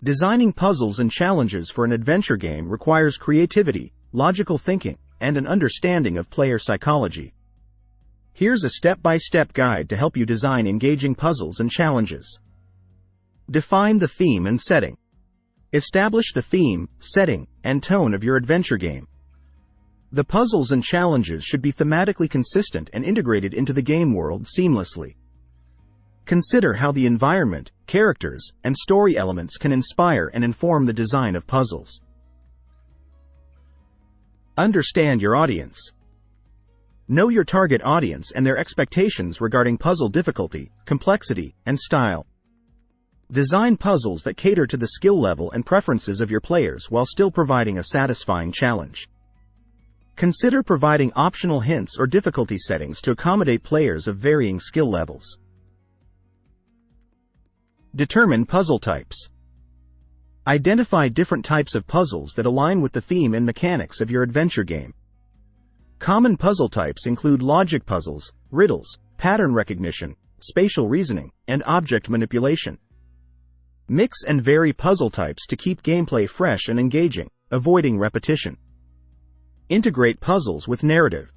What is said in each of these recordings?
Designing puzzles and challenges for an adventure game requires creativity, logical thinking, and an understanding of player psychology. Here's a step-by-step guide to help you design engaging puzzles and challenges. Define the theme and setting. Establish the theme, setting, and tone of your adventure game. The puzzles and challenges should be thematically consistent and integrated into the game world seamlessly. Consider how the environment, characters, and story elements can inspire and inform the design of puzzles. Understand your audience. Know your target audience and their expectations regarding puzzle difficulty, complexity, and style. Design puzzles that cater to the skill level and preferences of your players while still providing a satisfying challenge. Consider providing optional hints or difficulty settings to accommodate players of varying skill levels. Determine puzzle types. Identify different types of puzzles that align with the theme and mechanics of your adventure game. Common puzzle types include logic puzzles, riddles, pattern recognition, spatial reasoning, and object manipulation. Mix and vary puzzle types to keep gameplay fresh and engaging, avoiding repetition. Integrate puzzles with narrative.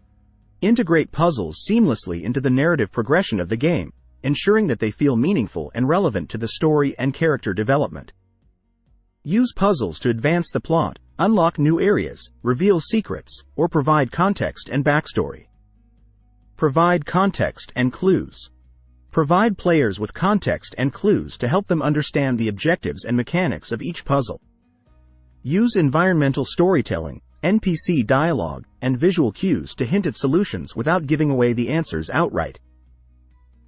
Integrate puzzles seamlessly into the narrative progression of the game, ensuring that they feel meaningful and relevant to the story and character development. Use puzzles to advance the plot, unlock new areas, reveal secrets, or provide context and backstory. Provide context and clues. Provide players with context and clues to help them understand the objectives and mechanics of each puzzle. Use environmental storytelling, NPC dialogue, and visual cues to hint at solutions without giving away the answers outright.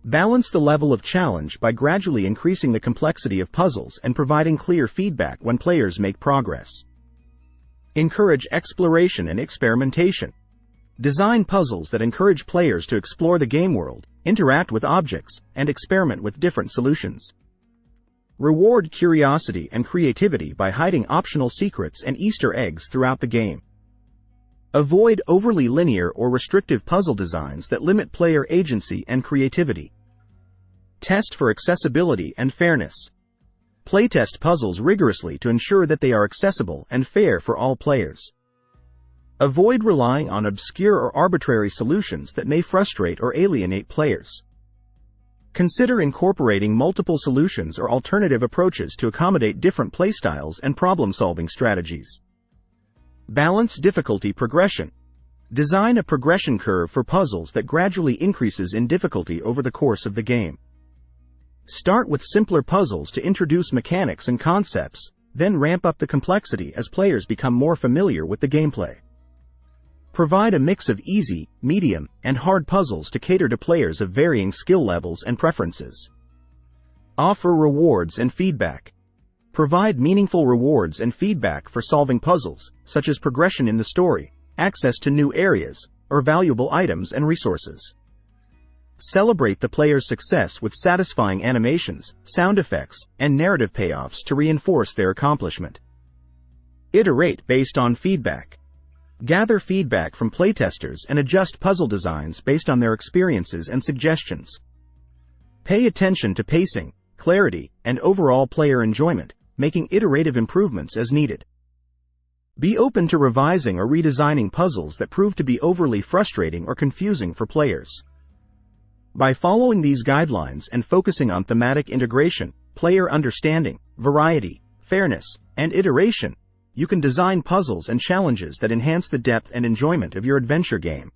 Balance the level of challenge by gradually increasing the complexity of puzzles and providing clear feedback when players make progress. Encourage exploration and experimentation. Design puzzles that encourage players to explore the game world, interact with objects, and experiment with different solutions. Reward curiosity and creativity by hiding optional secrets and Easter eggs throughout the game. Avoid overly linear or restrictive puzzle designs that limit player agency and creativity. Test for accessibility and fairness. Playtest puzzles rigorously to ensure that they are accessible and fair for all players. Avoid relying on obscure or arbitrary solutions that may frustrate or alienate players. Consider incorporating multiple solutions or alternative approaches to accommodate different playstyles and problem-solving strategies. Balance difficulty progression. Design a progression curve for puzzles that gradually increases in difficulty over the course of the game. Start with simpler puzzles to introduce mechanics and concepts, then ramp up the complexity as players become more familiar with the gameplay. Provide a mix of easy, medium, and hard puzzles to cater to players of varying skill levels and preferences. Offer rewards and feedback. Provide meaningful rewards and feedback for solving puzzles, such as progression in the story, access to new areas, or valuable items and resources. Celebrate the player's success with satisfying animations, sound effects, and narrative payoffs to reinforce their accomplishment. Iterate based on feedback. Gather feedback from playtesters and adjust puzzle designs based on their experiences and suggestions. Pay attention to pacing, clarity, and overall player enjoyment, making iterative improvements as needed. Be open to revising or redesigning puzzles that prove to be overly frustrating or confusing for players. By following these guidelines and focusing on thematic integration, player understanding, variety, fairness, and iteration, you can design puzzles and challenges that enhance the depth and enjoyment of your adventure game.